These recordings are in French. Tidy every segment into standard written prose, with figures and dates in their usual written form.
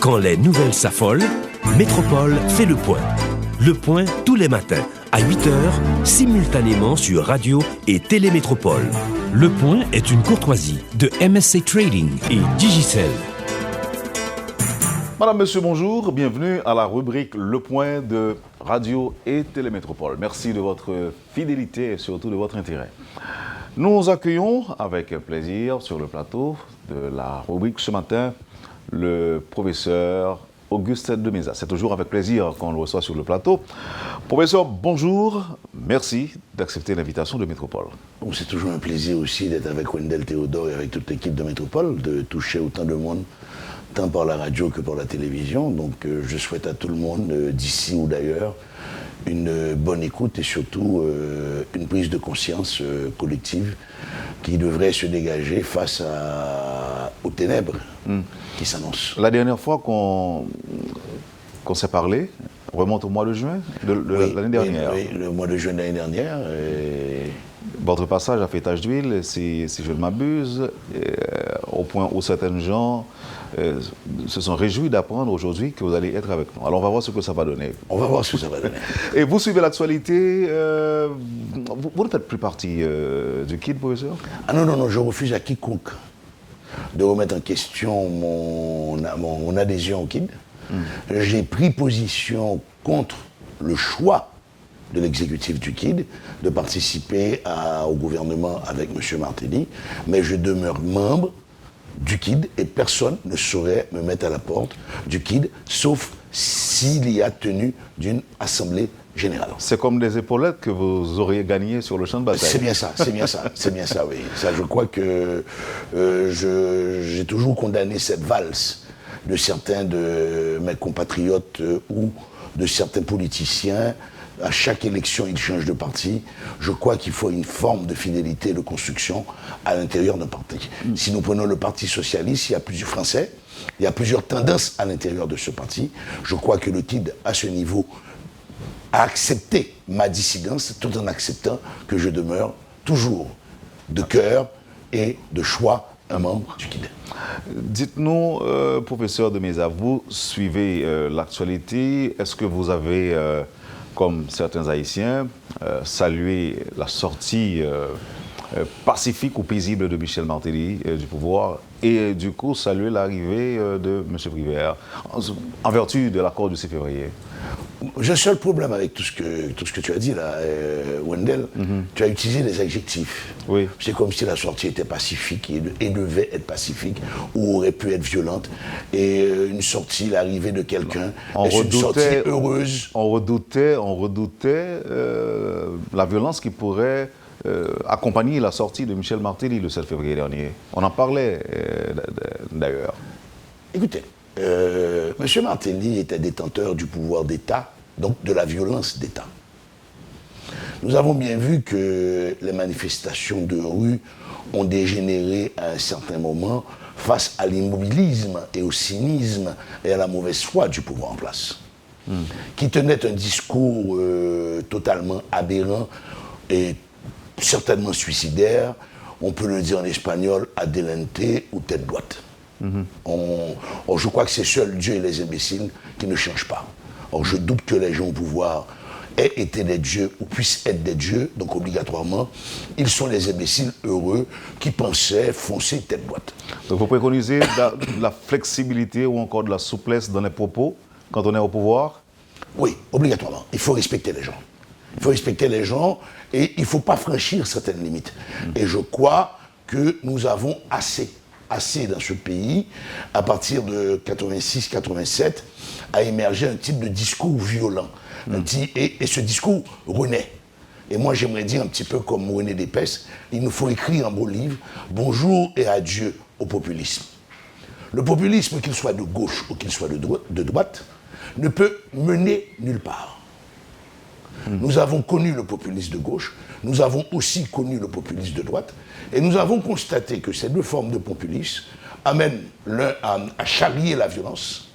Quand les nouvelles s'affolent, Métropole fait le point. Le point tous les matins, à 8h, simultanément sur Radio et Télémétropole. Le point est une courtoisie de MSC Trading et Digicel. Madame, Monsieur, bonjour. Bienvenue à la rubrique Le Point de Radio et Télémétropole. Merci de votre fidélité et surtout de votre intérêt. Nous accueillons avec plaisir sur le plateau de la rubrique ce matin le professeur Auguste de Meza. C'est toujours avec plaisir qu'on le reçoit sur le plateau. Professeur, bonjour. Merci d'accepter l'invitation de Métropole. Bon, c'est toujours un plaisir aussi d'être avec Wendell Théodore et avec toute l'équipe de Métropole, de toucher autant de monde, tant par la radio que par la télévision. Donc je souhaite à tout le monde, d'ici ou d'ailleurs, une bonne écoute et surtout une prise de conscience collective qui devrait se dégager face aux ténèbres qui s'annoncent. La dernière fois qu'on s'est parlé remonte au mois de juin de l'année dernière. Oui, le mois de juin de l'année dernière. Votre passage a fait tache d'huile, si je ne m'abuse, au point où certains gens se sont réjouis d'apprendre aujourd'hui que vous allez être avec nous. Alors on va voir ce que ça va donner. On va voir ce que ça va donner. Et vous suivez l'actualité, vous ne faites plus partie du KID, professeur? Ah non, je refuse à quiconque de remettre en question mon adhésion au KID. J'ai pris position contre le choix de l'exécutif du KID de participer au gouvernement avec M. Martelly, mais je demeure membre du KID et personne ne saurait me mettre à la porte du KID, sauf s'il y a tenue d'une assemblée générale. C'est comme des épaulettes que vous auriez gagnées sur le champ de bataille. C'est bien ça, oui. Ça, je crois que j'ai toujours condamné cette valse de certains de mes compatriotes ou de certains politiciens. À chaque élection, ils changent de parti. Je crois qu'il faut une forme de fidélité et de construction à l'intérieur d'un parti. Si nous prenons le Parti socialiste, il y a plusieurs Français, il y a plusieurs tendances à l'intérieur de ce parti. Je crois que le KID, à ce niveau, a accepté ma dissidence tout en acceptant que je demeure toujours de cœur et de choix un membre du KID. Dites-nous, professeur de Meza, vous suivez l'actualité. Est-ce que vous avez, comme certains Haïtiens, salué la sortie pacifique ou paisible de Michel Martelly du pouvoir et du coup salué l'arrivée de M. Privert en vertu de l'accord du 6 février? J'ai un seul problème avec tout ce que tu as dit là, Wendell. Tu as utilisé des adjectifs. Oui. C'est comme si la sortie était pacifique et devait être pacifique ou aurait pu être violente. Et une sortie, l'arrivée de quelqu'un, est une sortie heureuse. On redoutait la violence qui pourrait accompagner la sortie de Michel Martelly le 7 février dernier. On en parlait d'ailleurs. Écoutez, M. Martelly était détenteur du pouvoir d'État, donc de la violence d'État. Nous avons bien vu que les manifestations de rue ont dégénéré à un certain moment face à l'immobilisme et au cynisme et à la mauvaise foi du pouvoir en place, qui tenait un discours totalement aberrant et certainement suicidaire. On peut le dire en espagnol, adelante ou tête droite. Je crois que c'est seul Dieu et les imbéciles qui ne changent pas. Or, je doute que les gens au pouvoir aient été des dieux ou puissent être des dieux, donc obligatoirement, ils sont les imbéciles heureux qui pensaient foncer tête droite. Donc vous préconisez de la flexibilité ou encore de la souplesse dans les propos quand on est au pouvoir? Oui, obligatoirement. Il faut respecter les gens. Il faut respecter les gens et il ne faut pas franchir certaines limites. Et je crois que nous avons assez dans ce pays, à partir de 86-87, a émergé un type de discours violent. Et ce discours renaît. Et moi, j'aimerais dire un petit peu comme René Despès, il nous faut écrire un beau livre, Bonjour et adieu au populisme. Le populisme, qu'il soit de gauche ou qu'il soit de droite, ne peut mener nulle part. Nous avons connu le populisme de gauche, nous avons aussi connu le populisme de droite, et nous avons constaté que ces deux formes de populisme amènent l'un à charrier la violence.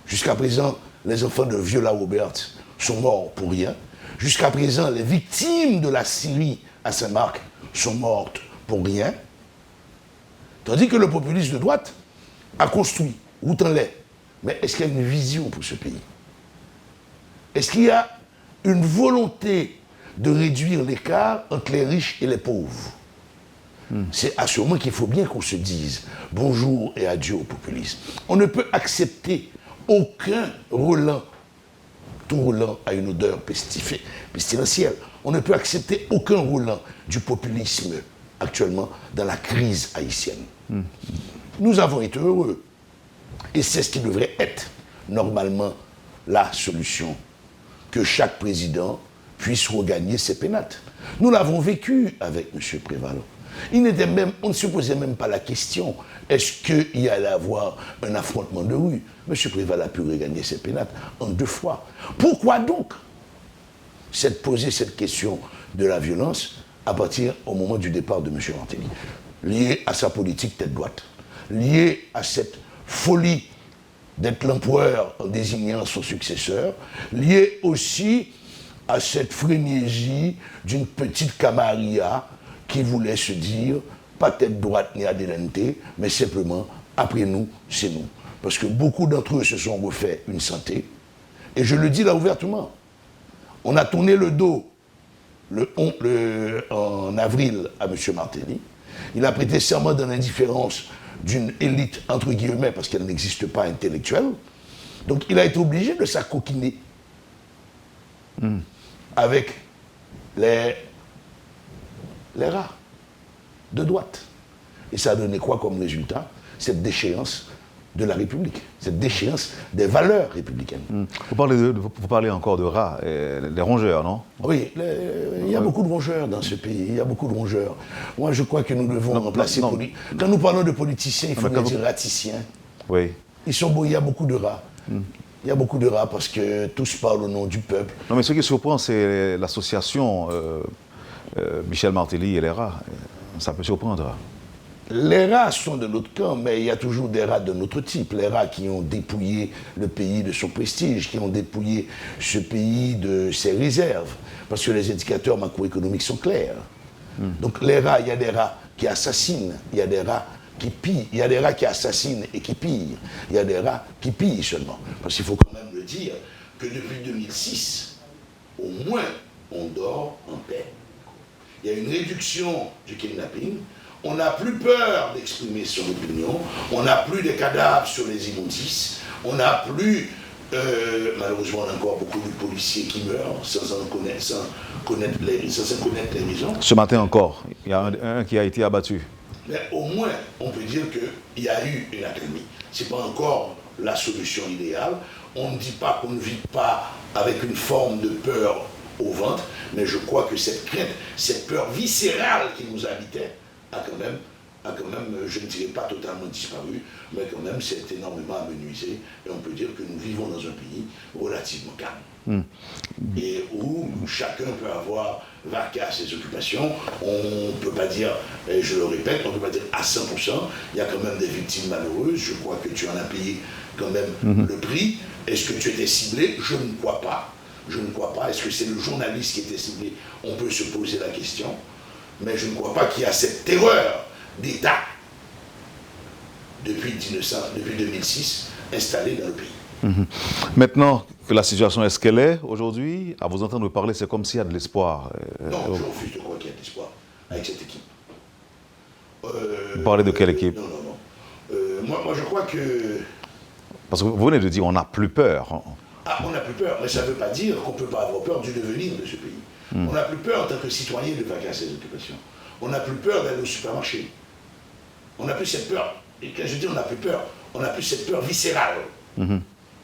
Jusqu'à présent, les enfants de Viola Robert sont morts pour rien. Jusqu'à présent, les victimes de la Syrie à Saint-Marc sont mortes pour rien. Tandis que le populisme de droite a construit route en lait, Mais est-ce qu'il y a une vision pour ce pays? Est-ce qu'il y a une volonté de réduire l'écart entre les riches et les pauvres? C'est à ce moment qu'il faut bien qu'on se dise bonjour et adieu au populisme. On ne peut accepter aucun relent. Tout relent a une odeur pestilentielle. On ne peut accepter aucun relent du populisme actuellement dans la crise haïtienne. Nous avons été heureux. Et c'est ce qui devrait être normalement la solution. Que chaque président puisse regagner ses pénates. Nous l'avons vécu avec M. Préval. On ne se posait même pas la question, est-ce qu'il y allait avoir un affrontement de rue? M. Préval a pu regagner ses pénates en 2 fois. Pourquoi donc poser cette question de la violence à partir au moment du départ de M. Martelly, lié à sa politique tête droite, lié à cette folie d'être l'empereur en désignant son successeur, lié aussi à cette frénésie d'une petite camarilla qui voulait se dire, pas tête droite ni adelante, mais simplement, après nous, c'est nous. Parce que beaucoup d'entre eux se sont refait une santé, et je le dis là ouvertement, on a tourné le dos en avril à M. Martelly, il a prêté serment dans l'indifférence d'une élite, entre guillemets, parce qu'elle n'existe pas intellectuelle, donc il a été obligé de s'acoquiner avec les rats de droite. Et ça a donné quoi comme résultat? Cette déchéance de la République, cette déchéance des valeurs républicaines. Vous parlez encore de rats, les rongeurs, non? Oui, il y a beaucoup de rongeurs dans ce pays, il y a beaucoup de rongeurs. Moi, je crois que nous devons remplacer... Quand nous parlons de politiciens, il faut bien dire raticiens. Oui. Ils sont beaux, il y a beaucoup de rats. Il y a beaucoup de rats parce que tous parlent au nom du peuple. Non, mais ce qui surprend, c'est l'association Michel Martelly et les rats. Ça peut surprendre. Les rats sont de notre camp, mais il y a toujours des rats de notre type. Les rats qui ont dépouillé le pays de son prestige, qui ont dépouillé ce pays de ses réserves, parce que les indicateurs macroéconomiques sont clairs. Donc les rats, il y a des rats qui assassinent, il y a des rats qui pillent, il y a des rats qui assassinent et qui pillent, il y a des rats qui pillent seulement. Parce qu'il faut quand même le dire que depuis 2006, au moins, on dort en paix. Il y a une réduction du kidnapping. On n'a plus peur d'exprimer son opinion, on n'a plus de cadavres sur les immondices, on n'a plus, malheureusement, on a encore beaucoup de policiers qui meurent sans connaître les raisons. Ce matin encore, il y a un qui a été abattu. Mais au moins, on peut dire qu'il y a eu une accalmie. Ce n'est pas encore la solution idéale. On ne dit pas qu'on ne vit pas avec une forme de peur au ventre, mais je crois que cette crainte, cette peur viscérale qui nous habitait, a quand même, je ne dirais pas totalement disparu, mais quand même s'est énormément amenuisé. Et on peut dire que nous vivons dans un pays relativement calme. Et où chacun peut avoir vaqué à ses occupations. On ne peut pas dire, et je le répète, on ne peut pas dire à 100%, il y a quand même des victimes malheureuses. Je crois que tu en as payé quand même le prix. Est-ce que tu étais ciblé? Je ne crois pas. Je ne crois pas. Est-ce que c'est le journaliste qui était ciblé? On peut se poser la question. Mais je ne crois pas qu'il y a cette terreur d'État depuis 2006 installée dans le pays. Maintenant que la situation est ce qu'elle est aujourd'hui, à vous entendre parler, c'est comme s'il y a de l'espoir. Non, je refuse de croire qu'il y a de l'espoir avec cette équipe. Vous parlez de quelle équipe? Non. Moi, je crois que... Parce que vous venez de dire on n'a plus peur. Ah, on n'a plus peur, mais ça ne veut pas dire qu'on ne peut pas avoir peur du devenir de ce pays. On n'a plus peur en tant que citoyen de vaquer à ses occupations. On n'a plus peur d'aller au supermarché. On n'a plus cette peur. Et quand je dis on n'a plus peur, on n'a plus cette peur viscérale.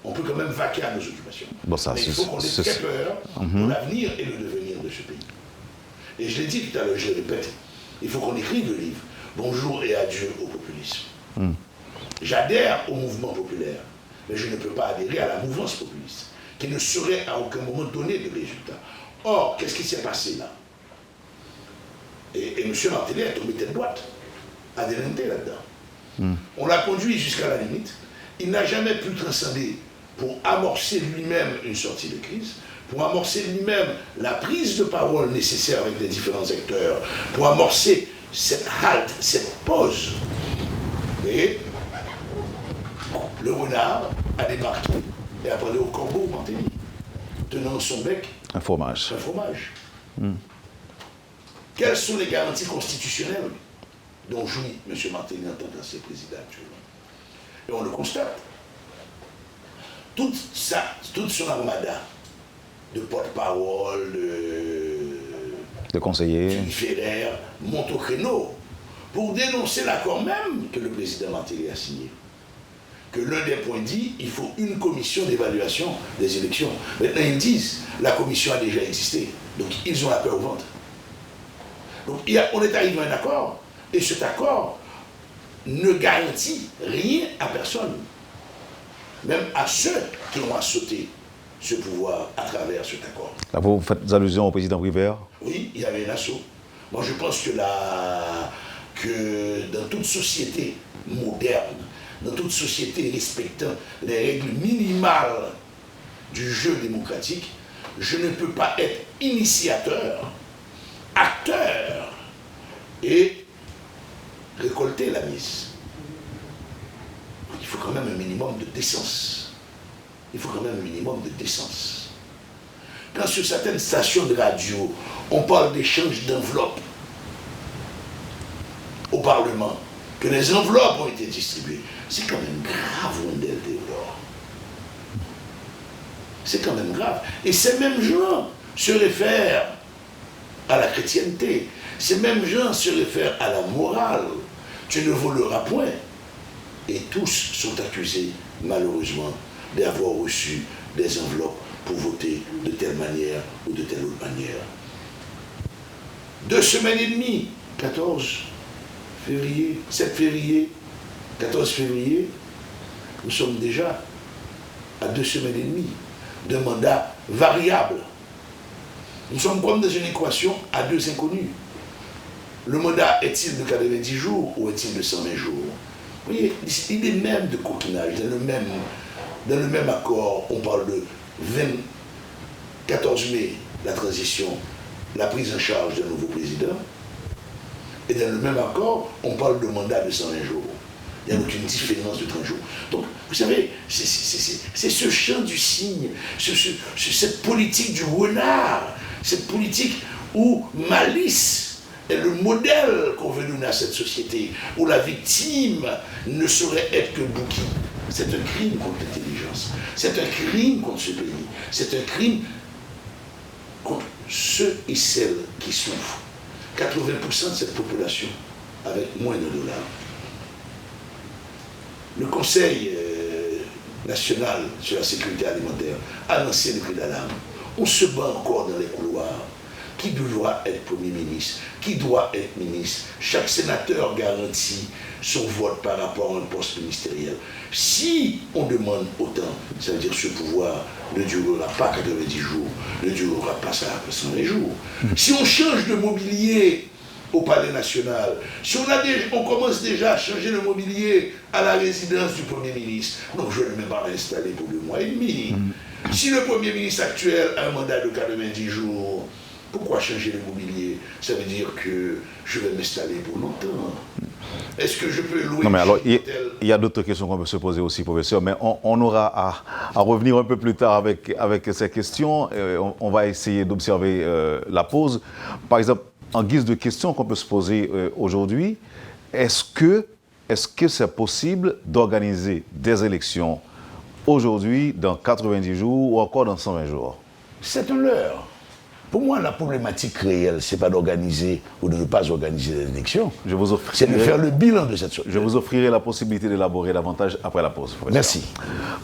On peut quand même vaquer à nos occupations. Bon, ça, mais il faut qu'on ait très peur pour l'avenir et le devenir de ce pays. Et je l'ai dit tout à l'heure, je le répète, il faut qu'on écrive le livre « Bonjour et adieu au populisme ». J'adhère au mouvement populaire, mais je ne peux pas adhérer à la mouvance populiste, qui ne saurait à aucun moment donner de résultats. Or, qu'est-ce qui s'est passé là? Et M. Martelly est tombé tête droite, adelante là-dedans. On l'a conduit jusqu'à la limite. Il n'a jamais pu transcender pour amorcer lui-même une sortie de crise, pour amorcer lui-même la prise de parole nécessaire avec les différents acteurs, pour amorcer cette halte, cette pause. Et le renard a débarqué et a parlé au corbeau Martelly, tenant dans son bec un fromage. Quelles sont les garanties constitutionnelles dont jouit M. Martelly en tant qu'ancien président actuellement? Et on le constate. Toute son armada de porte-parole, De conseiller. fédère, monte au créneau pour dénoncer l'accord même que le président Martelly a signé. Que l'un des points dit, il faut une commission d'évaluation des élections. Maintenant, ils disent, la commission a déjà existé. Donc, ils ont la peur au ventre. Donc, on est arrivé à un accord, et cet accord ne garantit rien à personne. Même à ceux qui ont sauté ce pouvoir à travers cet accord. Là, vous faites allusion au président Prévert? Oui, il y avait un assaut. Moi, je pense que dans toute société moderne, dans toute société respectant les règles minimales du jeu démocratique, je ne peux pas être initiateur, acteur et récolter la mise. Il faut quand même un minimum de décence. Il faut quand même un minimum de décence. Quand sur certaines stations de radio, on parle d'échange d'enveloppes au Parlement, que les enveloppes ont été distribuées, c'est quand même grave, Wendell Deodore. C'est quand même grave. Et ces mêmes gens se réfèrent à la chrétienté. Ces mêmes gens se réfèrent à la morale. Tu ne voleras point. Et tous sont accusés, malheureusement, d'avoir reçu des enveloppes pour voter de telle manière ou de telle autre manière. 2 semaines et demie, 14 février, 7 février, 14 février, nous sommes déjà à 2 semaines et demie d'un mandat variable. Nous sommes comme dans une équation à 2 inconnus. Le mandat est-il de 90 jours ou est-il de 120 jours? Vous voyez, l'idée même de coquinage, dans le même accord, on parle de 14 mai, la transition, la prise en charge d'un nouveau président. Et dans le même accord, on parle de mandat de 120 jours. Il n'y a aucune différence de 30 jours. Donc, vous savez, c'est ce chant du cygne, cette politique du renard, cette politique où malice est le modèle qu'on veut donner à cette société, où la victime ne saurait être que bouquille. C'est un crime contre l'intelligence, c'est un crime contre ce pays, c'est un crime contre ceux et celles qui souffrent. 80% de cette population avec moins de $. Le Conseil national sur la sécurité alimentaire a lancé le cri d'alarme. On se bat encore dans les couloirs. Qui devra être Premier ministre? Qui doit être ministre? Chaque sénateur garantit son vote par rapport à un poste ministériel. Si on demande autant, ça veut dire que ce pouvoir ne durera pas 90 jours, ne durera pas 120 jours. Si on change de mobilier au Palais national, si on commence déjà à changer le mobilier à la résidence du Premier ministre, donc je ne vais même pas m'installer pour 2 mois et demi. Si le Premier ministre actuel a un mandat de 90 jours, pourquoi changer le mobilier? Ça veut dire que je vais m'installer pour longtemps. Est-ce que je peux louer... Non, mais alors, il y a d'autres questions qu'on peut se poser aussi, professeur, mais on aura à revenir un peu plus tard avec ces questions. On va essayer d'observer la pause. Par exemple, en guise de question qu'on peut se poser aujourd'hui, est-ce que c'est possible d'organiser des élections aujourd'hui, dans 90 jours ou encore dans 120 jours? C'est un leurre. Pour moi, la problématique réelle, ce n'est pas d'organiser ou de ne pas organiser des élections. C'est de faire le bilan de cette chose. Je vous offrirai la possibilité d'élaborer davantage après la pause. Merci.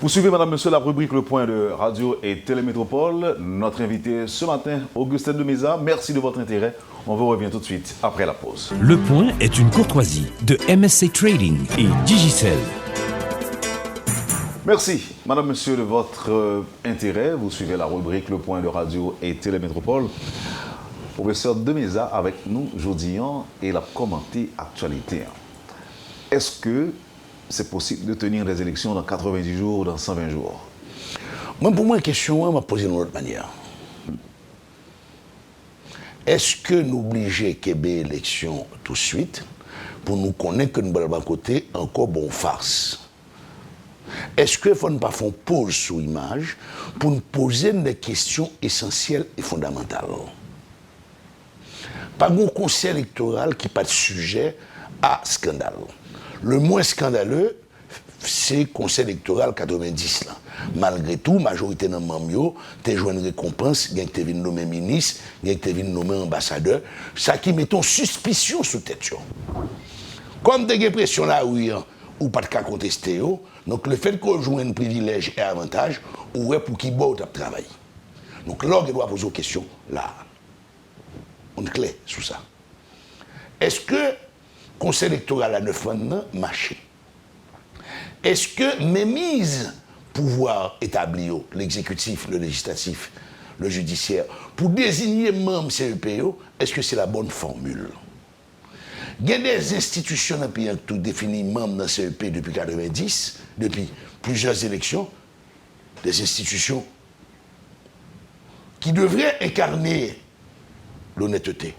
Vous suivez, madame, monsieur, la rubrique Le Point de Radio et Télémétropole. Notre invité ce matin, Augustin Demeza. Merci de votre intérêt. On vous revient tout de suite après la pause. Le Point est une courtoisie de MSC Trading et Digicel. Merci, madame, monsieur, de votre intérêt. Vous suivez la rubrique Le Point de Radio et Télémétropole. Professeur Demeza avec nous aujourd'hui et la commenter actualité. Est-ce que c'est possible de tenir des élections dans 90 jours ou dans 120 jours? Moi, pour moi, la question m'a posé d'une autre manière. Est-ce que nous obliger Québec élection tout de suite pour nous connaître que nous allons côté encore bon farce? Est-ce qu'il ne faut pas faire une pause sur l'image pour nous poser des questions essentielles et fondamentales? Pas un conseil électoral qui n'est pas de sujet à scandale. Le moins scandaleux, c'est le conseil électoral 90. Là. Malgré tout, la majorité de membres, tu as joué une récompense, tu as vu nommé ministre, tu as vu nommé ambassadeur. Ça qui met ton suspicion sous tête. Comme tu as pression là, oui, ou pas de cas contesté, donc le fait qu'on joue un privilège et avantage, ou est pour qui boit au travail. Donc là, on doit poser une question là. On est clair sur ça. Est-ce que le conseil électoral à 9 ans marché? Est-ce que mes mises pouvoir établir l'exécutif, le législatif, le judiciaire, pour désigner membres CEPO, est-ce que c'est la bonne formule? Il y a des institutions dans le pays qui ont défini membres dans le CEP depuis 1990, depuis plusieurs élections, des institutions qui devraient incarner l'honnêteté.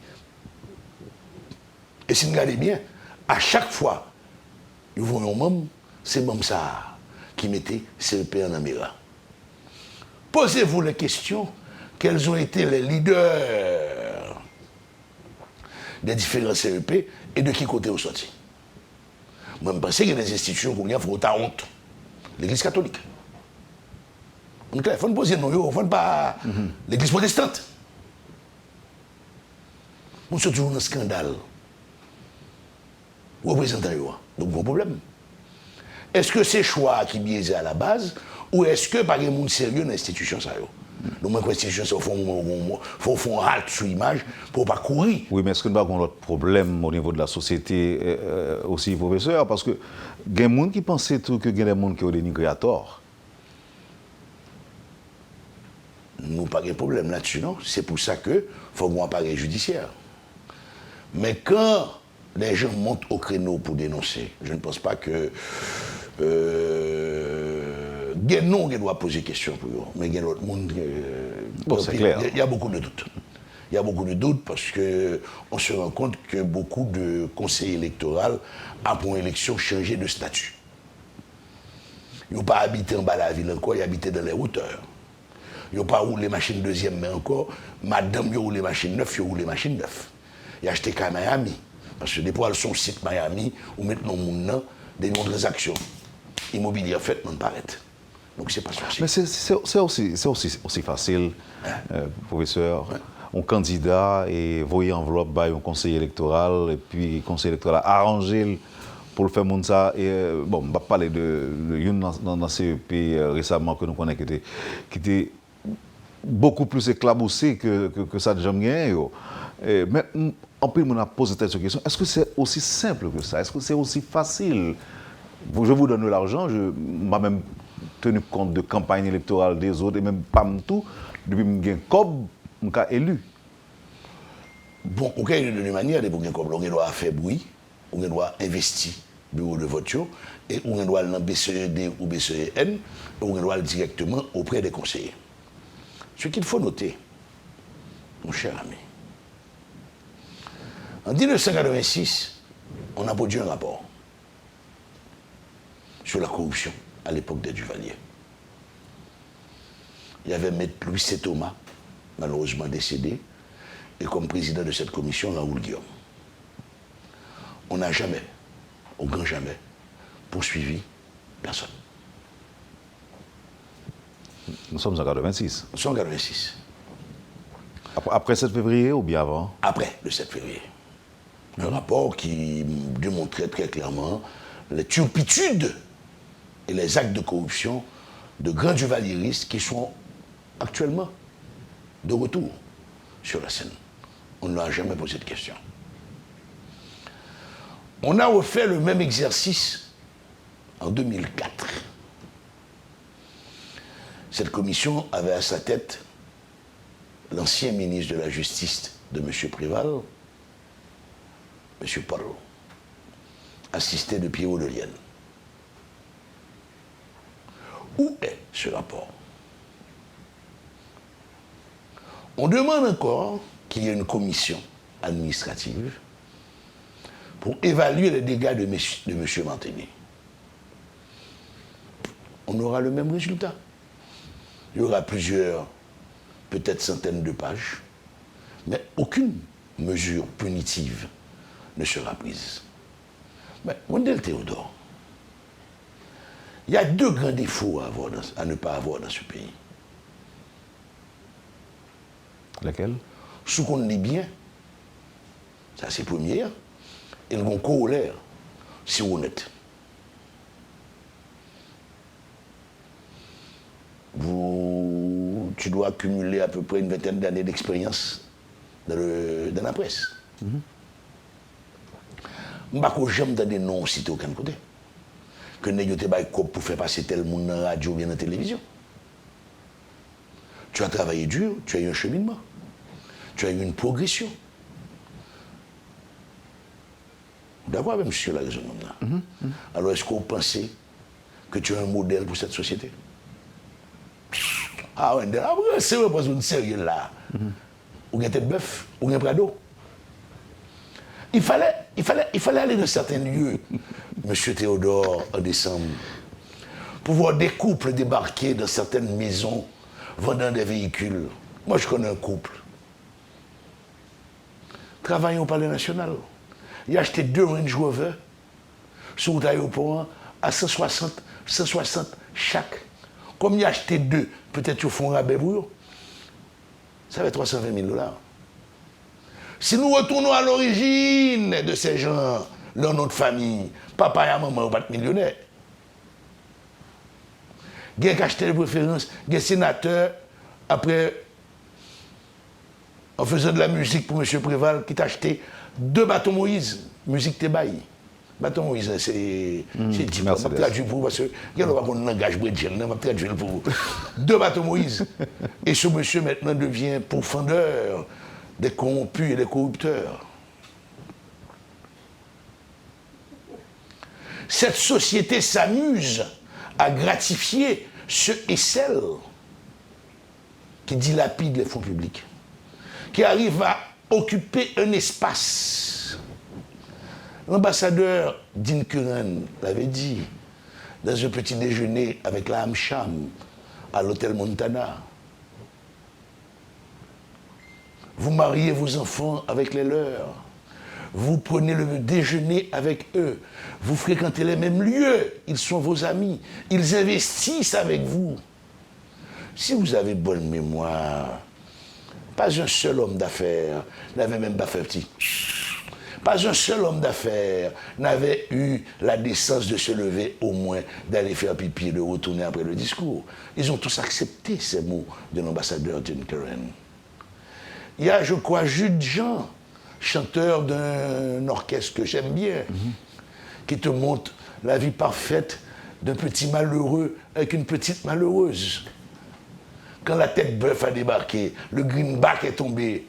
Et si vous regardez bien, à chaque fois, nous voyons membres, c'est même ça qui mettait CEP en caméra. Posez-vous la question, quels ont été les leaders des différents CEP et de qui côté au sorti. Moi, je pense qu'il y a des institutions qui font ta honte. L'Église catholique. Donc là, il faut nous poser non, il ne faut pas l'Église protestante. Nous sommes toujours dans un scandale. Représentant, donc gros problème. Est-ce que c'est choix qui biaisé à la base ou est-ce que par exemple sérieux dans l'institution ça donc moi l'institution ça faut faire un halt sur l'image pour pas courir. Oui, mais est-ce que nous avons un autre problème au niveau de la société aussi, professeur? Parce que il y a des gens qui pensent tout que il y a des gens qui ont dénigré à tort. Nous n'avons pas de problème là-dessus, non? C'est pour ça qu'il faut un appareil judiciaire. Mais quand les gens montent au créneau pour dénoncer, je ne pense pas que non, on doit poser question pour eux, mais il y a l'autre monde. Bon, c'est clair. Il y a beaucoup de doutes. Il y a beaucoup de doutes parce qu'on se rend compte que beaucoup de conseillers électoraux, après une élection, changé de statut. Ils n'ont pas habité en bas de la ville encore, ils habitaient dans les hauteurs. Ils n'ont pas roulé machine deuxième, mais encore, madame, ils ont roulé machine neuf, ils ont roulé machine neuf. Ils ont acheté qu'à Miami. Parce que des fois, elles sont site Miami, où maintenant, des noms de transactions immobilières faites, non paraître. Donc, c'est pas sorcier. Mais c'est aussi facile, professeur. Un candidat et voyer enveloppe par un conseiller électoral, et puis le conseiller électoral a arrangé pour le faire monde ça. Et bon, on va parler de une dans le CEP récemment que nous connaissons qui était beaucoup plus éclaboussé que ça de jamais. Mais en plus, on a posé cette question. Est-ce que c'est aussi simple que ça? Est-ce que c'est aussi facile? Je vous donne l'argent, je m'ai même tenu compte de campagne électorale des autres, et même pas tout, depuis que je suis élu. Bon, on peut élu de manière, on doit faire bruit, on doit investir bureau de vote, et on doit aller dans BCED ou BCEN, et on doit aller directement auprès des conseillers. Ce qu'il faut noter, mon cher ami, en 1986, on a produit un rapport sur la corruption à l'époque des Duvalier. Il y avait M. Louis C. Thomas, malheureusement décédé, et comme président de cette commission, Raoul Guillaume. On n'a jamais, au grand jamais, poursuivi personne. Nous sommes en 86. Nous sommes en 86. Après 7 février ou bien avant? Après le 7 février. Un rapport qui démontrait très clairement les turpitudes et les actes de corruption de grands duvalieristes qui sont actuellement de retour sur la scène. On ne leur a jamais posé de question. On a refait le même exercice en 2004. Cette commission avait à sa tête l'ancien ministre de la Justice de M. Préval, M. Paul, assisté de Pierrot de Lienne. Où est ce rapport? On demande encore qu'il y ait une commission administrative pour évaluer les dégâts de M. Mantegné. on aura le même résultat. Il y aura plusieurs, peut-être centaines de pages, mais aucune mesure punitive ne sera prise. Mais, Wendell Théodore, il y a 2 grands défauts à ne pas avoir dans ce pays. Lesquels? Ce qu'on lit bien, ça c'est première, et le corollaire, c'est honnête. Tu dois accumuler à peu près une 20aine d'années d'expérience dans la presse. Je ne sais pas j'aime dans des noms cités aucun côté. Que nous avons pour faire passer tel monde dans la radio ou bien dans la télévision. Tu as travaillé dur, tu as eu un cheminement. Tu as eu une progression. D'accord, même monsieur la raison là. Alors est-ce que vous pensez que tu es un modèle pour cette société? Ah ouais, c'est vrai, parce que sérieux là. Ou bien tête bœuf, ou bien Prado. Il fallait aller dans certains lieux, monsieur Théodore, en décembre, pour voir des couples débarquer dans certaines maisons vendant des véhicules. Moi, je connais un couple. Travaillant au Palais National. Il a acheté 2 Range Rover sur l'aéroport à 160 chaque. Comme il a acheté 2, peut-être au fond rabais pour eux, ça va être $320 000. Si nous retournons à l'origine de ces gens, leur nom de famille, papa et maman, pas de millionnaires. Il y a acheté de préférence, il y a sénateur, après, en faisant de la musique pour M. Préval, qui t'a acheté 2 bateaux Moïse, musique Tebaï. Bateau Moïse, c'est dit, on va traduire pour vous, parce que il y a un langage brédien, on va traduire pour vous. 2 bateaux Moïse. Et ce monsieur maintenant devient pourfendeur des corrompus et des corrupteurs. Cette société s'amuse à gratifier ceux et celles qui dilapident les fonds publics, qui arrivent à occuper un espace. L'ambassadeur Dean Curran l'avait dit dans un petit déjeuner avec la Hamsham à l'hôtel Montana. Vous mariez vos enfants avec les leurs. Vous prenez le déjeuner avec eux. Vous fréquentez les mêmes lieux. Ils sont vos amis. Ils investissent avec vous. Si vous avez bonne mémoire, pas un seul homme d'affaires n'avait même pas fait petit. Pas un seul homme d'affaires n'avait eu la décence de se lever au moins, d'aller faire pipi et de retourner après le discours. Ils ont tous accepté ces mots de l'ambassadeur Dean Curran. Il y a, je crois, Jude Jean, chanteur d'un orchestre que j'aime bien, qui te montre la vie parfaite d'un petit malheureux avec une petite malheureuse. Quand la tête bœuf a débarqué, le greenback est tombé,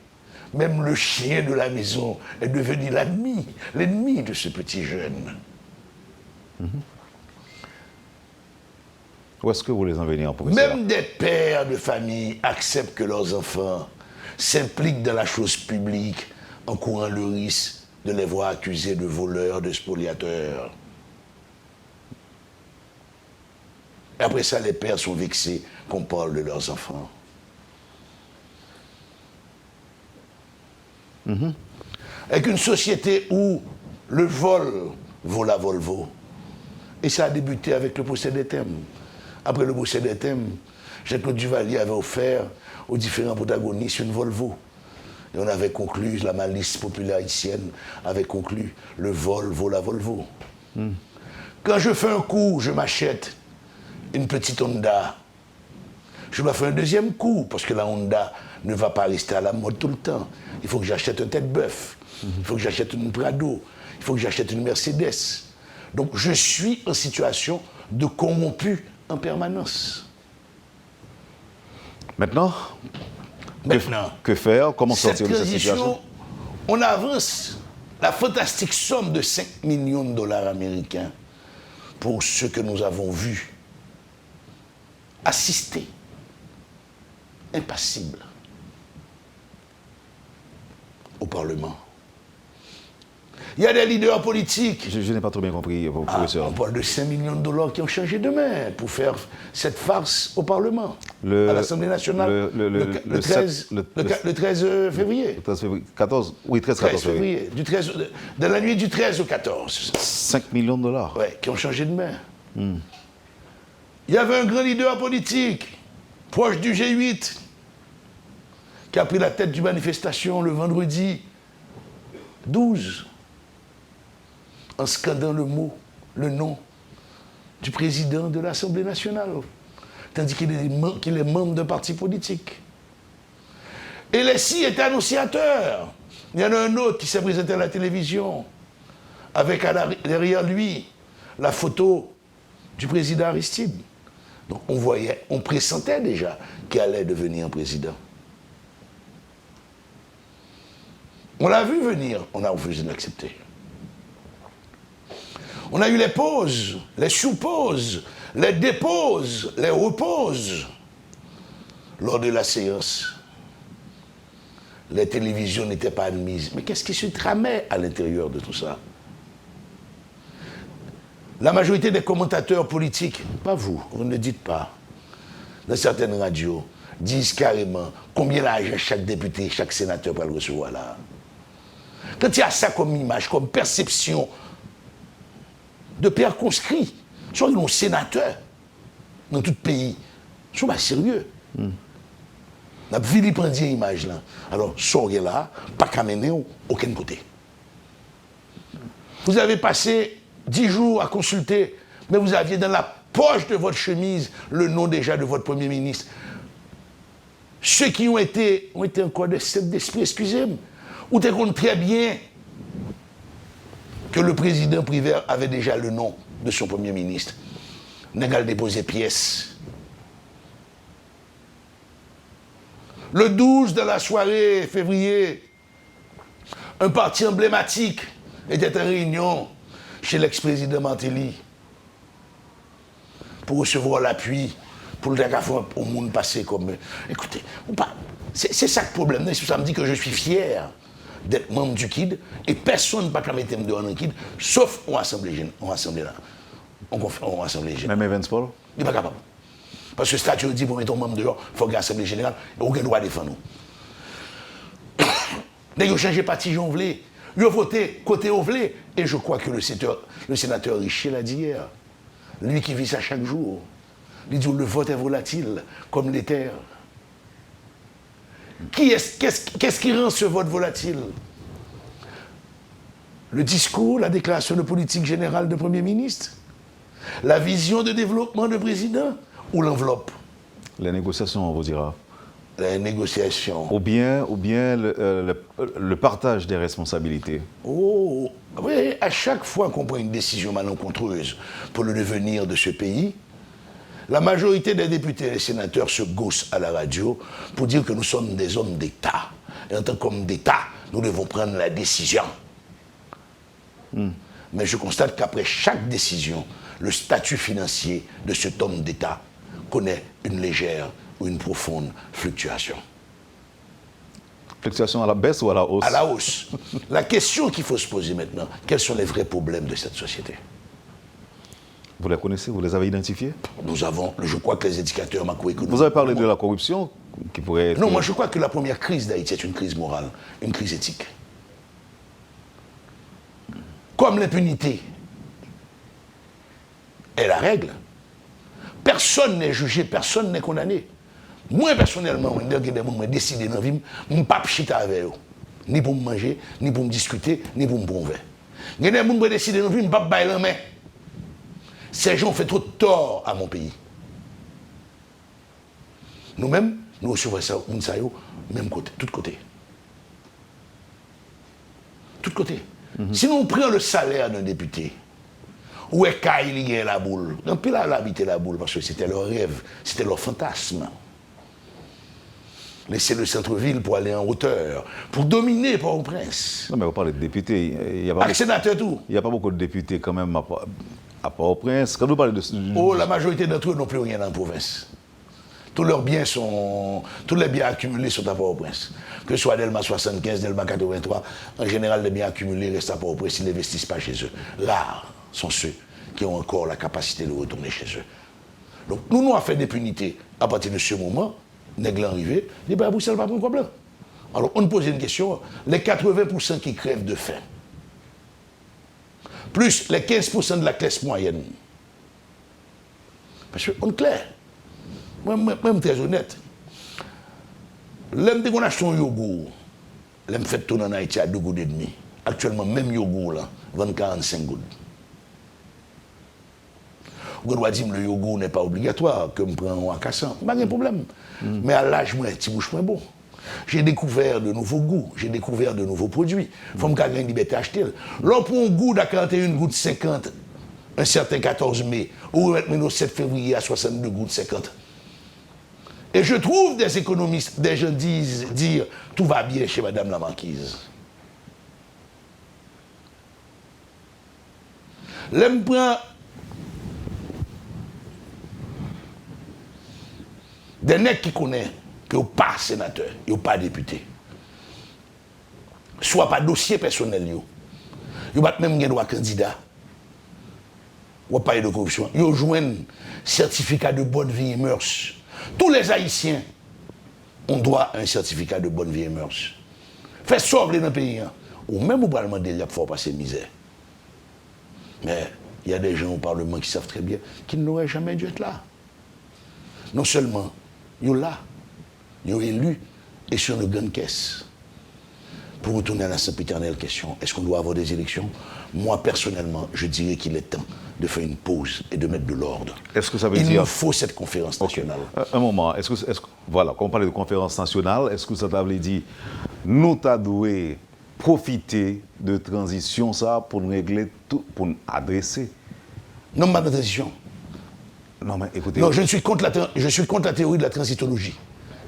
même le chien de la maison est devenu l'ennemi de ce petit jeune. Où est-ce que vous les en venez en professeur? Même des pères de famille acceptent que leurs enfants s'impliquent dans la chose publique en courant le risque de les voir accusés de voleurs, de spoliateurs. Et après ça, les pères sont vexés qu'on parle de leurs enfants. Avec une société où le vol vaut la Volvo. Et ça a débuté avec le procès des thèmes. Après le procès des thèmes, Jean-Claude Duvalier avait offert aux différents protagonistes une Volvo. Et on avait conclu, la malice populaire haïtienne avait conclu, le vol vaut la Volvo. Quand je fais un coup, je m'achète une petite Honda. Je dois faire un deuxième coup, parce que la Honda ne va pas rester à la mode tout le temps. Il faut que j'achète un tête-bœuf. Il faut que j'achète une Prado. Il faut que j'achète une Mercedes. Donc je suis en situation de corrompu en permanence. Maintenant, que faire? Comment sortir de cette situation? On avance la fantastique somme de 5 millions de dollars américains pour ce que nous avons vu, assister, impassible, au Parlement, Il y a des leaders politiques. Je n'ai pas trop bien compris, professeur. On parle de 5 millions de dollars qui ont changé de main pour faire cette farce au Parlement, à l'Assemblée nationale, le 13 février. Le 13 février. 14 Oui, 13 février. De la nuit du 13 au 14. 5 millions de dollars. Oui, qui ont changé de main. Il y avait un grand leader politique, proche du G8, qui a pris la tête d'une manifestation le vendredi 12, en scandant le nom du président de l'Assemblée nationale, tandis qu'il est membre d'un parti politique. Et les six étaient annonciateurs. Il y en a un autre qui s'est présenté à la télévision, avec derrière lui la photo du président Aristide. Donc on pressentait déjà qu'il allait devenir président. On l'a vu venir, on a refusé de l'accepter. On a eu les pauses, les sous-pauses, les dépauses, les repauses lors de la séance. Les télévisions n'étaient pas admises. Mais qu'est-ce qui se tramait à l'intérieur de tout ça? La majorité des commentateurs politiques, pas vous ne dites pas, dans certaines radios, disent carrément combien d'argent chaque député, chaque sénateur va le recevoir là. Quand il y a ça comme image, comme perception de père conscrit, soit nos sénateurs dans tout pays, sont pas sérieux. On a vilipendé l'image là. Alors, sortez là, pas qu'à mener aucun côté. Vous avez passé 10 jours à consulter, mais vous aviez dans la poche de votre chemise le nom déjà de votre Premier ministre. Ceux qui ont été encore d'esprit, excusez-moi, ou te compte très bien que le président privé avait déjà le nom de son Premier ministre. N'a qu'à déposer pièce. Le 12 de la soirée février, un parti emblématique était en réunion chez l'ex-président Martelly pour recevoir l'appui pour le faire au monde passé comme... Écoutez, c'est ça le problème. Ça me dit que je suis fier d'être membre du KID et personne ne peut pas mettre dehors dans le KID, sauf en assemblée là. En assemblée générale. Même Evans Paul? Il n'est pas capable. Parce que le statut dit pour mettre un membre dehors, il faut qu'il y ait l'assemblée générale et aucun droit de défendre nous. Ils ont changé parti, ils ont voulu. Ils ont voté côté Ovlé. Et je crois que le sénateur Richer l'a dit hier. Lui qui vit ça chaque jour. Il dit le vote est volatile, comme les terres. Qu'est-ce qui rend ce vote volatile? Le discours, la déclaration de politique générale du Premier ministre? La vision de développement du président? Ou l'enveloppe? Les négociations, on vous dira. Les négociations. Ou bien le partage des responsabilités. Oh, oui, à chaque fois qu'on prend une décision malencontreuse pour le devenir de ce pays, la majorité des députés et des sénateurs se gaussent à la radio pour dire que nous sommes des hommes d'État. Et en tant qu'hommes d'État, nous devons prendre la décision. Mais je constate qu'après chaque décision, le statut financier de cet homme d'État connaît une légère ou une profonde fluctuation. Fluctuation à la baisse ou à la hausse? À la hausse. La question qu'il faut se poser maintenant, quels sont les vrais problèmes de cette société? Vous les connaissez? Vous les avez identifiés? Je crois que les indicateurs macroéconomiques... Vous avez parlé de la corruption qui pourrait être... Non, moi je crois que la première crise d'Haïti est une crise morale, une crise éthique. Comme l'impunité est la règle, personne n'est jugé, personne n'est condamné. Moi, personnellement, je décidé dans la vie, je ne peux pas chiter avec eux. Ni pour me manger, ni pour me discuter, ni pour me prouver. Je ne décider dans la vie, je ne peux pas bailler la main. Ces gens ont fait trop de tort à mon pays. Nous-mêmes, nous recevons ça, même côté, tout côté. Tout côté. Si nous prenons le salaire d'un député, où est qu'il y a la boule? Un peu là, habiter la boule, parce que c'était leur rêve, c'était leur fantasme. Laisser le centre-ville pour aller en hauteur, pour dominer Port-au-Prince. Non, mais vous parlez de députés. Avec sénateur tout. Il n'y a pas beaucoup de députés quand même à Port-au-Prince. Quand vous parlez de... Oh, la majorité d'entre eux n'ont plus rien en province. Tous les biens accumulés sont à Port-au-Prince. Que ce soit Delma 75, Delma 83, en général, les biens accumulés restent à Port-au-Prince, ils n'investissent pas chez eux. Rares sont ceux qui ont encore la capacité de retourner chez eux. Donc, nous avons fait des punités à partir de ce moment, nègre arrivé, les ben, Bruxelles va prendre quoi blanc. Alors, on nous pose une question, les 80% qui crèvent de faim, plus les 15% de la classe moyenne, parce qu'on est clair, même très honnête, l'homme qu'on achète un yogourt, l'homme fait tourner en Haïti à 2 gouttes et demi. Actuellement, même yogourt là, 45 gouttes. On doit dire que le yogourt n'est pas obligatoire, que je prends un cassant, pas de problème. Mais à l'âge, moi, petit bouche moins bon. J'ai découvert de nouveaux goûts, j'ai découvert de nouveaux produits. Il faut me garder une liberté à acheter. Là, pour un goût à 41 gouttes 50, un certain 14 mai, ou maintenant 7 février à 62 gouttes 50. Et je trouve des économistes, des gens dire tout va bien chez Madame la Marquise. L'aime prend des nègres qui connaissent que vous pas sénateur, vous pas député. Soit pas dossier personnel, vous pas même un droit candidat. Ou pas de corruption. Vous jouez un certificat de bonne vie et mœurs. Tous les Haïtiens ont droit à un certificat de bonne vie et mœurs. Faites sauver dans le pays. Ou même au Parlement il faut passer misère. Mais il y a des gens au Parlement qui savent très bien qu'ils n'auraient jamais dû être là. Non seulement, ils sont là, ils sont élus et sur une grande caisse. Pour retourner à la sempiternelle question, est-ce qu'on doit avoir des élections? Moi, personnellement, je dirais qu'il est temps de faire une pause et de mettre de l'ordre. Est-ce que ça veut dire... Il nous faut cette conférence nationale. Un moment, voilà, quand on parle de conférence nationale, est-ce que ça veut dire nous devons profiter de transition ça pour nous régler tout, pour nous adresser? Non, pas de transition. Non, mais écoutez... Non, je suis contre la théorie de la transitologie.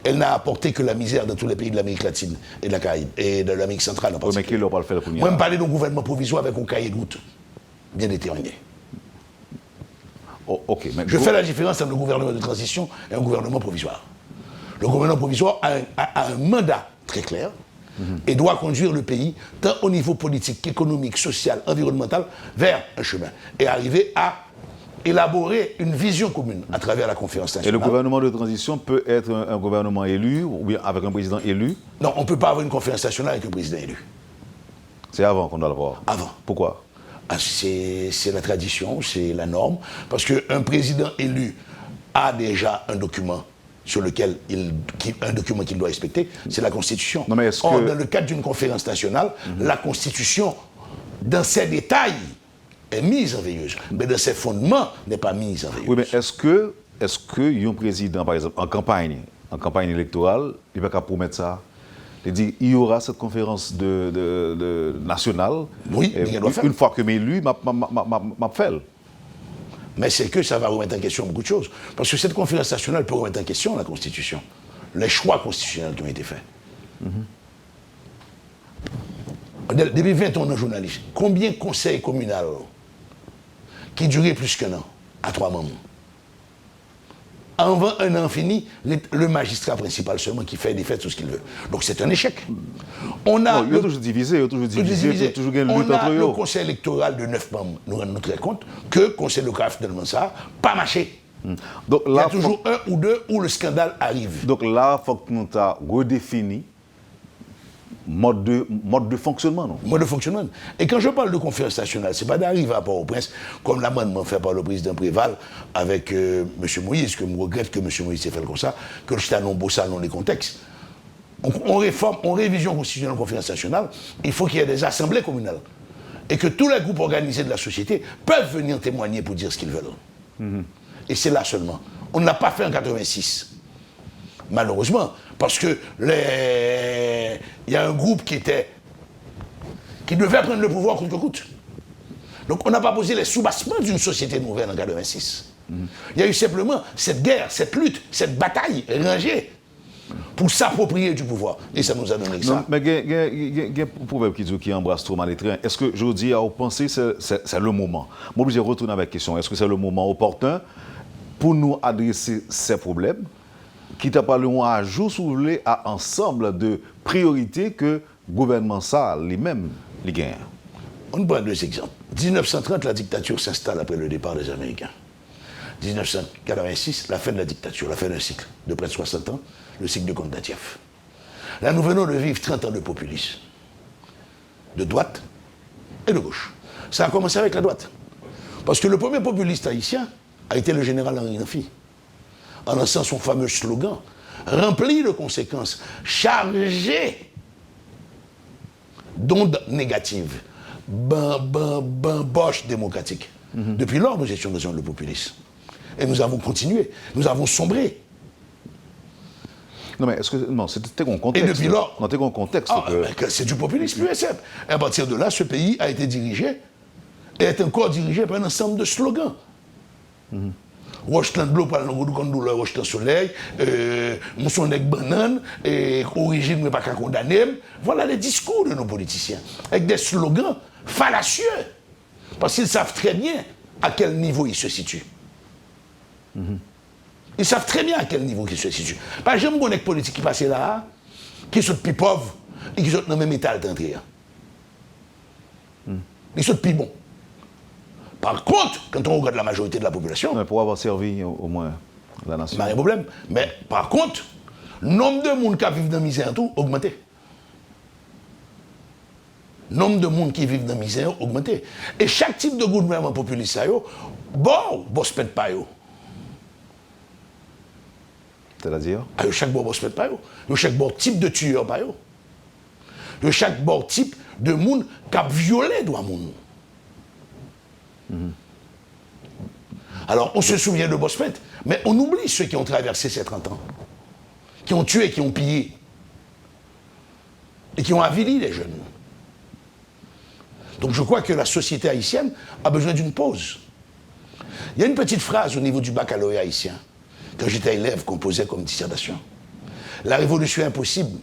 Elle n'a apporté que la misère dans tous les pays de l'Amérique latine et de la Caraïbe, et de l'Amérique centrale en particulier. Oui, mais qui leur parle faire Moi, je me parlais d'un gouvernement provisoire avec un cahier de route bien déterminé. Oh, ok, mais je fais la différence entre le gouvernement de transition et un gouvernement provisoire. Le gouvernement provisoire a un mandat très clair et doit conduire le pays, tant au niveau politique, économique, social, environnemental, vers un chemin et arriver à élaborer une vision commune à travers la conférence nationale. Et le gouvernement de transition peut être un gouvernement élu ou bien avec un président élu? Non, on ne peut pas avoir une conférence nationale avec un président élu. C'est avant qu'on doit l'avoir? Avant. Pourquoi? C'est la tradition, c'est la norme, parce qu'un président élu a déjà un document sur lequel un document qu'il doit respecter, c'est la Constitution. Non, mais Or, dans le cadre d'une conférence nationale, la Constitution, dans ses détails, est mise en veilleuse, mais dans ses fondements, n'est pas mise en veilleuse. Oui, mais est-ce que un président, par exemple, en campagne électorale, il ne peut pas promettre ça? Il dit il y aura cette conférence nationale. Oui, mais il doit faire. Une fois que m'élu, m'a fait. Mais c'est que ça va remettre en question beaucoup de choses. Parce que cette conférence nationale peut remettre en question la Constitution, les choix constitutionnels qui ont été faits. Depuis 20 ans de journaliste, combien de conseils communaux qui duraient plus qu'un an, à 3 membres? Avant un an fini, le magistrat principal seulement qui fait des faits tout ce qu'il veut. Donc c'est un échec. Il y a toujours divisé, il y a toujours une lutte entre eux. Le conseil électoral de 9 membres nous rend très compte que le conseil local finalement ça pas marché. Donc, là, il y a toujours un ou deux où le scandale arrive. Donc là, il faut que nous redéfinissons mode de fonctionnement, non? Mode de fonctionnement. Et quand je parle de conférence nationale, ce n'est pas d'arriver à Port-au-Prince, comme l'amendement fait par le président Préval avec M. Moïse, que je regrette que M. Moïse ait fait comme ça, que je un beau salon les contextes. On réforme, on révision constitutionnelle en conférence nationale, il faut qu'il y ait des assemblées communales. Et que tous les groupes organisés de la société peuvent venir témoigner pour dire ce qu'ils veulent. Et c'est là seulement. On ne l'a pas fait en 86. Malheureusement, parce que il y a un groupe qui devait prendre le pouvoir coûte que coûte. Donc on n'a pas posé les sous-bassements d'une société nouvelle en 86. Il y a eu simplement cette guerre, cette lutte, cette bataille rangée pour s'approprier du pouvoir. Et ça nous a donné ça. Mais il y a un proverbe qui dit qu'il embrasse trop mal les trains. Est-ce que je vous dis, à penser, c'est le moment? Moi, je retourne avec la question. Est-ce que c'est le moment opportun pour nous adresser ces problèmes qui t'a parlé à jour soulevé à ensemble de priorités que le gouvernement ça lui-même les gagne. On prend 2 exemples. 1930, la dictature s'installe après le départ des Américains. 1986, la fin de la dictature, la fin d'un cycle de près de 60 ans, le cycle de Kondratiev. Là, nous venons de vivre 30 ans de populisme, de droite et de gauche. Ça a commencé avec la droite. Parce que le premier populiste haïtien a été le général Henri Nafi, en lançant son fameux slogan, rempli de conséquences, chargé d'ondes négatives, boche démocratique. Depuis lors, nous étions dans le populisme. Et nous avons continué, nous avons sombré. Non, mais est-ce que. Non, c'était un contexte. Et depuis lors. Non, c'était un contexte. C'est du populisme pur et simple. Et à partir de là, ce pays a été dirigé, et est encore dirigé par un ensemble de slogans. Rochetan de l'eau, par le Rochetan soleil, mousson avec banane, origine, mais pas qu'à condamner. Voilà les discours de nos politiciens, avec des slogans fallacieux, parce qu'ils savent très bien à quel niveau ils se situent. Ils savent très bien à quel niveau ils se situent. Par exemple, on a une politique qui passe là, qui sont plus pauvres et qui sont dans le même état d'entrée. Ils sont plus bons. Par contre, quand on regarde la majorité de la population... Mais pour avoir servi au moins la nation. Pas de problème. Mais par contre, le nombre de monde qui vivent dans la misère tout augmenté. Le nombre de monde qui vivent dans la misère augmenté. Et chaque type de gouvernement populiste, bon se pète pas yo. C'est-à-dire Chaque bon se pète pas yo. Chaque bon type de tueur pas yo. Chaque bon type de monde qui a violé droit monde. Alors, on se souvient de Bossuet, mais on oublie ceux qui ont traversé ces 30 ans, qui ont tué, qui ont pillé, et qui ont avili les jeunes. Donc je crois que la société haïtienne a besoin d'une pause. Il y a une petite phrase au niveau du baccalauréat haïtien, quand j'étais élève, qu'on posait comme dissertation. La révolution est impossible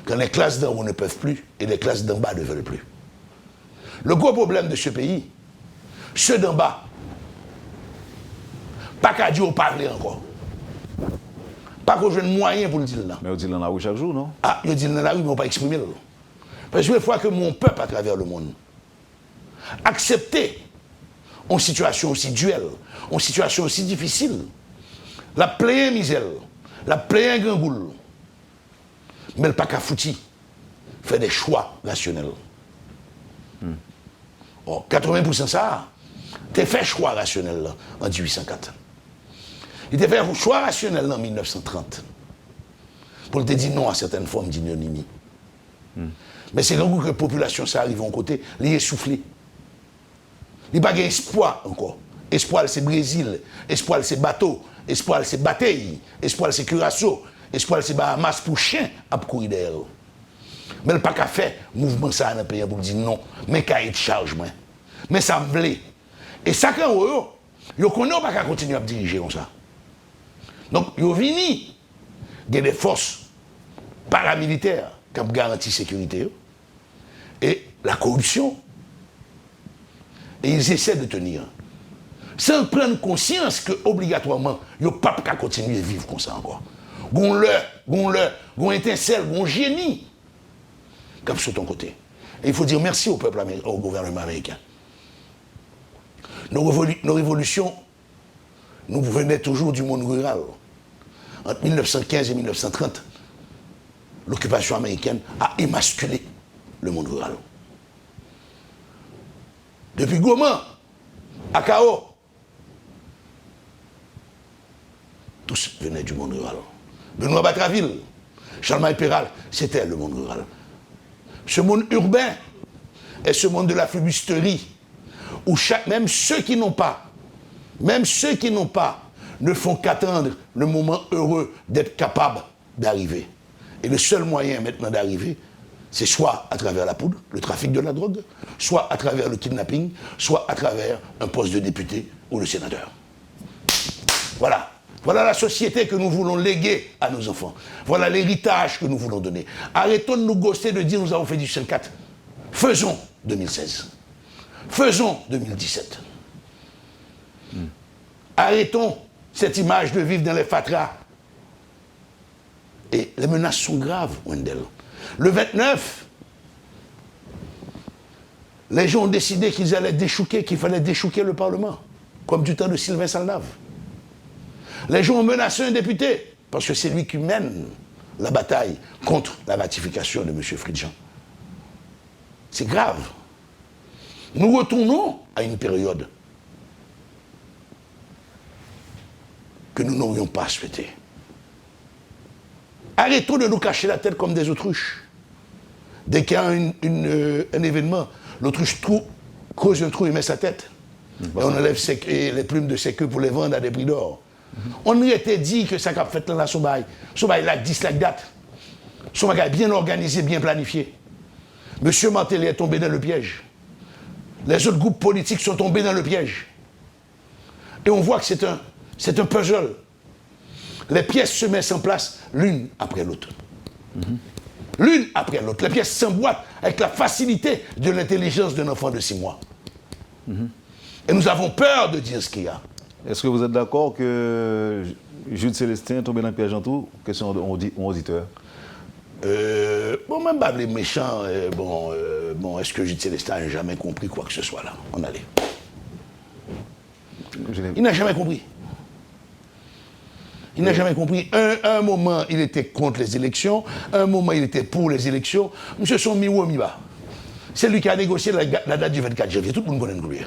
quand les classes d'en haut ne peuvent plus et les classes d'en bas ne veulent plus. Le gros problème de ce pays, ceux d'en bas, pas qu'à Dieu parler encore. Pas qu'on ait moyen pour le dire là. Mais on dit dans la rue chaque jour, non? Ah, ils disent dans la rue, mais on ne pas exprimer. Parce que une fois que mon peuple à travers le monde accepter en situation aussi duelle, en situation aussi difficile, la pleine misère, la pleine gangoule, mais le pas qu'à fouti, fait des choix rationnels. 80% ça, t'es fait choix rationnel là, en 1804. Il t'a fait un choix rationnel en 1930 pour te dire non à certaines formes d'ignominie. Mais c'est quand que la population ça arrive en côté, il est essoufflé. Il n'y a pas d'espoir encore. Espoir c'est Brésil, espoir c'est bateau, espoir c'est bataille, espoir c'est curaçao, espoir c'est Bahamas pour chien à courir derrière. Mais le pas qu'à faire mouvement ça dans le pays pour dire non, mais qu'à être charge moi. Mais ça me plaît. Et ça quand yo connaît pas qu'à continuer à diriger comme ça. Donc yo vini, il y a des forces paramilitaires qui ont garanti la sécurité et la corruption. Et ils essaient de tenir. Sans prendre conscience que obligatoirement, ils ne peuvent pas continuer à vivre comme ça encore. Gon étincelle, gon génie. Comme sur ton côté. Et il faut dire merci au peuple américain, au gouvernement américain. Nos révolutions nous venaient toujours du monde rural. Entre 1915 et 1930, l'occupation américaine a émasculé le monde rural. Depuis Goma, à Kao, tous venaient du monde rural. Benoît Batraville, Charlemagne Péral, c'était le monde rural. Ce monde urbain est ce monde de la flibusterie, où même ceux qui n'ont pas, ne font qu'attendre le moment heureux d'être capables d'arriver. Et le seul moyen maintenant d'arriver, c'est soit à travers la poudre, le trafic de la drogue, soit à travers le kidnapping, soit à travers un poste de député ou de sénateur. Voilà. Voilà la société que nous voulons léguer à nos enfants. Voilà l'héritage que nous voulons donner. Arrêtons de nous gosser de dire nous avons fait du 54. Faisons 2016. Faisons 2017. Arrêtons cette image de vivre dans les fatras. Et les menaces sont graves, Wendell. Le 29, les gens ont décidé qu'il fallait déchouquer le Parlement, comme du temps de Sylvain Salnave. Les gens ont menacé un député, parce que c'est lui qui mène la bataille contre la ratification de M. Fridjan. C'est grave. Nous retournons à une période que nous n'aurions pas souhaité. Arrêtons de nous cacher la tête comme des autruches. Dès qu'il y a un événement, l'autruche cause un trou et met sa tête. Et on enlève les plumes de ses queues pour les vendre à des prix d'or. On nous était dit que ça a fait là, son bail là, 10 la date. Son bail bien organisé, bien planifié. Monsieur Martelly est tombé dans le piège. Les autres groupes politiques sont tombés dans le piège. Et on voit que c'est un puzzle. Les pièces se mettent en place l'une après l'autre. L'une après l'autre. Les pièces s'emboîtent avec la facilité de l'intelligence d'un enfant de 6 mois. Et nous avons peur de dire ce qu'il y a. Est-ce que vous êtes d'accord que Jude Célestin est tombé dans le piège en tout? Question auditeur. Même pas les méchants, est-ce que Jude Célestin n'a jamais compris quoi que ce soit là? On allait. Il n'a jamais compris. Il n'a jamais compris. Un moment, il était contre les élections. Un moment, il était pour les élections. Monsieur son mi-haut, mi-bas. C'est lui qui a négocié la date du 24 janvier. Tout le monde connaît lui.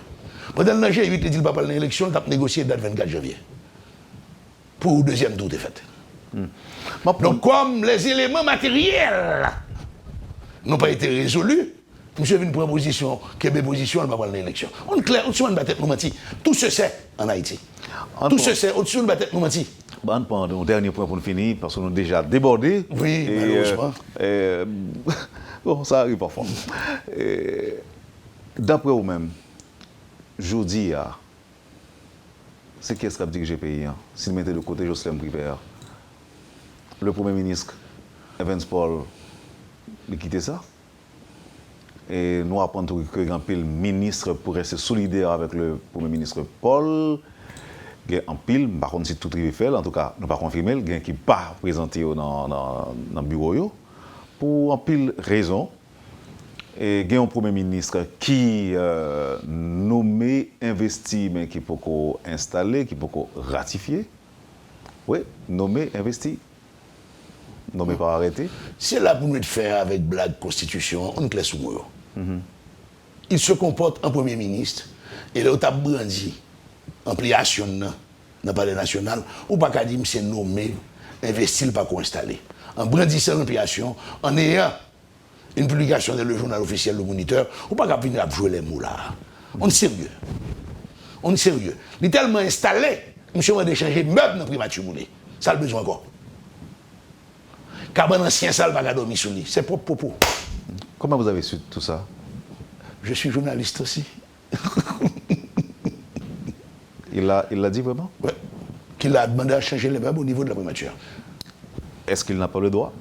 Pendant le G8, il dit qu'il ne va pas l'élection, il a négocié la date du 24 janvier. Pour le deuxième tour des fêtes. Donc, comme les éléments matériels n'ont pas été résolus, monsieur vient une proposition, qui est une position, elle va pas l'élection. On est clair, au-dessus de la tête, nous mentit. Tout se sait en Haïti. Tout se sait, au-dessus de la tête, nous mentit. On prend un dernier point pour nous finir, parce qu'on a déjà débordé. Oui, malheureusement. Bon, ça arrive parfois. D'après vous-même, jeudi, c'est qui est-ce qui a dirigé le pays? S'il mettait de côté Jocelyn Privert, le Premier ministre Evans Paul, il quittait ça. Et nous apprenons que le ministre pourrait se solidaire avec le Premier ministre Paul. Il y a un pile, par contre, si tout est fait, en tout cas, nous ne pas confirmer, il y a qui n'est pas présenté dans le bureau. Pour un pile raison. Et il y a un Premier ministre qui nommé, investi, mais qui peut installer, qui peut ratifier. Oui, nommé, investi. Nommé pas arrêté. C'est là pour nous faire avec blague constitution, on est sous moi. Il se comporte en Premier ministre, et là, il a brandi ampliation dans le palais national, ou pas qu'à dire c'est nommé, investi, pas installé. En brandissant l'ampliation, en ayant une publication dans le journal officiel, le Moniteur, ou pas qu'à venir jouer les mots là. On est sérieux. On est sérieux. Il est tellement installé, monsieur va échanger meubles dans primature moulé. Ça a le besoin encore. Car un ancien salle va dormir sur lui. C'est propre propos. Comment vous avez su tout ça? Je suis journaliste aussi. Il l'a dit vraiment? Oui. Qu'il a demandé à changer les meubles au niveau de la primature. Est-ce qu'il n'a pas le droit?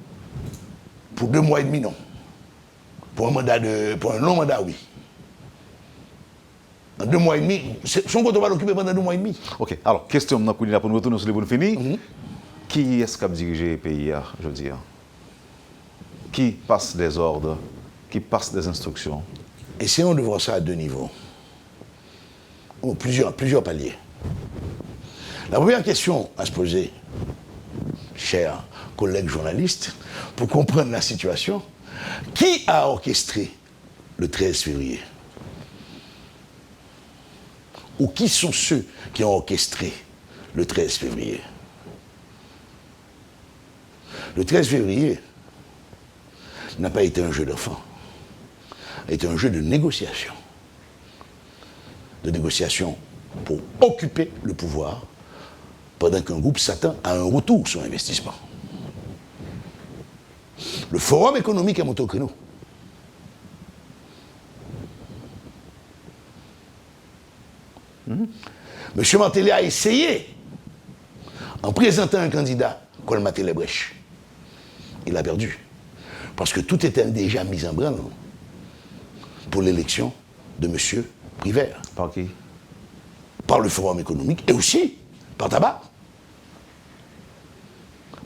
Pour 2 mois et demi, non. Pour un long mandat, oui. En 2 mois et demi, son côté va l'occuper pendant 2 mois et demi. Ok, alors, question maintenant pour nous retourner sur les bonnes finis. Qui est-ce qui a dirigé le pays, je veux dire? Qui passe des ordres? Qui passe des instructions? Essayons de voir ça à 2 niveaux. Plusieurs paliers. La première question à se poser, chers collègues journalistes, pour comprendre la situation, qui a orchestré le 13 février? Ou qui sont ceux qui ont orchestré le 13 février? Le 13 février n'a pas été un jeu d'enfant, a été un jeu de négociation. De négociation pour occuper le pouvoir pendant qu'un groupe s'attend à un retour sur investissement. Le Forum économique est monté au créneau. Monsieur Martelly a essayé, en présentant un candidat, colmater les brèches. Il a perdu. Parce que tout était déjà mis en branle pour l'élection de M. Privert. Par qui? Par le Forum économique et aussi par tabac.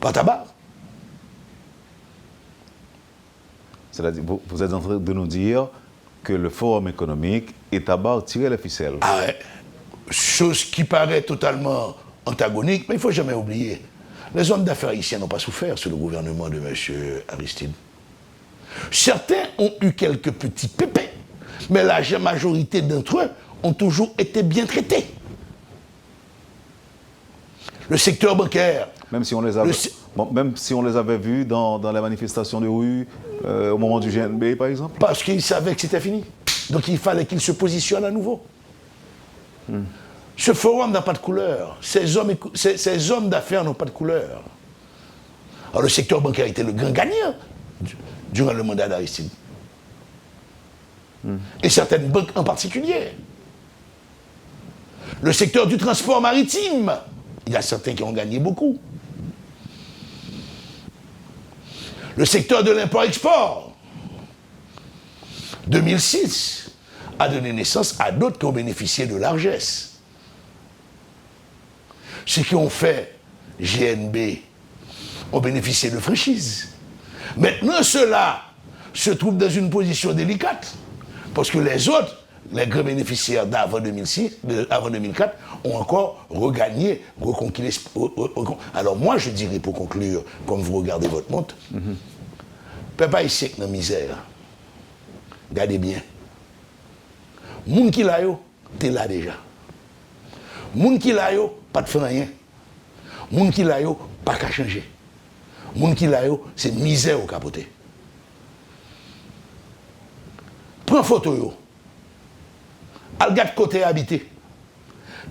Par tabac. C'est-à-dire, vous êtes en train de nous dire que le forum économique est à bas tirer les ficelles. Ah ouais. Chose qui paraît totalement antagonique, mais il ne faut jamais oublier. Les hommes d'affaires haïtiens n'ont pas souffert sous le gouvernement de M. Aristide. Certains ont eu quelques petits pépins, mais la majorité d'entre eux ont toujours été bien traités. Le secteur bancaire... Même si on les avait vus dans les manifestations de rue, au moment du GNB, par exemple. Parce qu'ils savaient que c'était fini. Donc il fallait qu'ils se positionnent à nouveau. Ce forum n'a pas de couleur. Ces hommes d'affaires n'ont pas de couleur. Alors le secteur bancaire était le grand gagnant durant le mandat d'Aristide. Et certaines banques en particulier. Le secteur du transport maritime, il y a certains qui ont gagné beaucoup. Le secteur de l'import-export, 2006, a donné naissance à d'autres qui ont bénéficié de largesse. Ceux qui ont fait GNB ont bénéficié de franchise. Maintenant, ceux-là se trouvent dans une position délicate, parce que les autres, les grands bénéficiaires d'avant 2004, ont encore regagné, reconquis l'espoir. Alors moi, je dirais, pour conclure, comme vous regardez votre montre, papa ici est dans la misère. Regardez bien. Moun qui l'a yo, t'es là déjà. Moun qui l'a yo, pas de faire rien. Moun qui l'a yo, pas qu'à changer. Moun qui l'a yo, c'est misère au capoté. Prends photo yo. Al gade côté habité.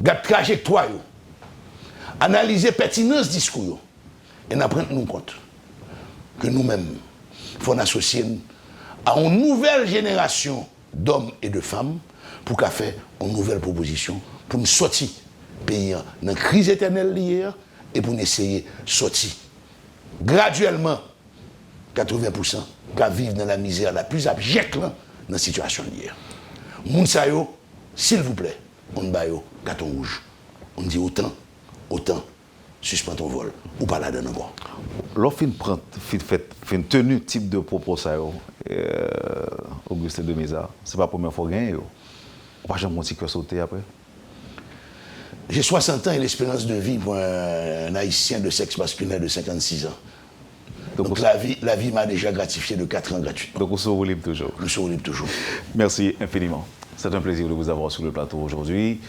Gade trajectoire yo. Analyser pertinence discours yo. Et n'apprendre nous compte que nous-mêmes, il faut nous associer à une nouvelle génération d'hommes et de femmes pour qu'à faire une nouvelle proposition pour nous sortir pays dans la crise éternelle liée et pour nous essayer de sortir graduellement 80% qui vivent dans la misère la plus abjecte dans la situation liée. Moun sa yo, s'il vous plaît, on ne bat yo carton rouge. On dit autant, suspend ton vol, ou pas là dedans encore. Lorsqu'on fait tenu type de propos ça, Auguste Demeza, c'est pas la première fois que vous on va jamais monter que sauter après. J'ai 60 ans et l'espérance de vie pour un haïtien de sexe masculin de 56 ans. Donc la vie m'a déjà gratifié de 4 ans gratuitement. Donc vous serez libre toujours. Nous serons libres toujours. Merci infiniment. C'est un plaisir de vous avoir sur le plateau aujourd'hui.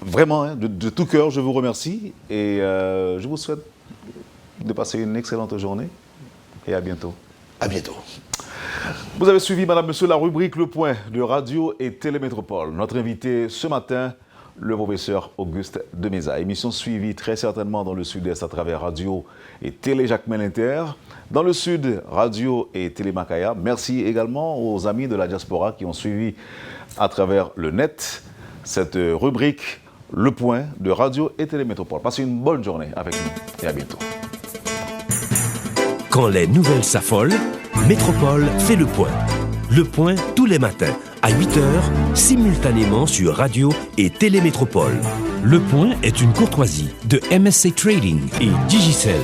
Vraiment, hein, de tout cœur, je vous remercie et je vous souhaite de passer une excellente journée et à bientôt. À bientôt. Vous avez suivi, madame, monsieur, la rubrique Le Point de Radio et Télémétropole. Notre invité ce matin, le professeur Auguste Demeza. Émission suivie très certainement dans le sud-est à travers Radio et Télé Jacmel Inter. Dans le sud, Radio et Télé Macaya. Merci également aux amis de la diaspora qui ont suivi à travers le net cette rubrique Le Point de Radio et Télémétropole. Passez une bonne journée avec nous et à bientôt. Quand les nouvelles s'affolent, Métropole fait le point. Le point tous les matins à 8h, simultanément sur Radio et Télémétropole. Le point est une courtoisie de MSC Trading et Digicel.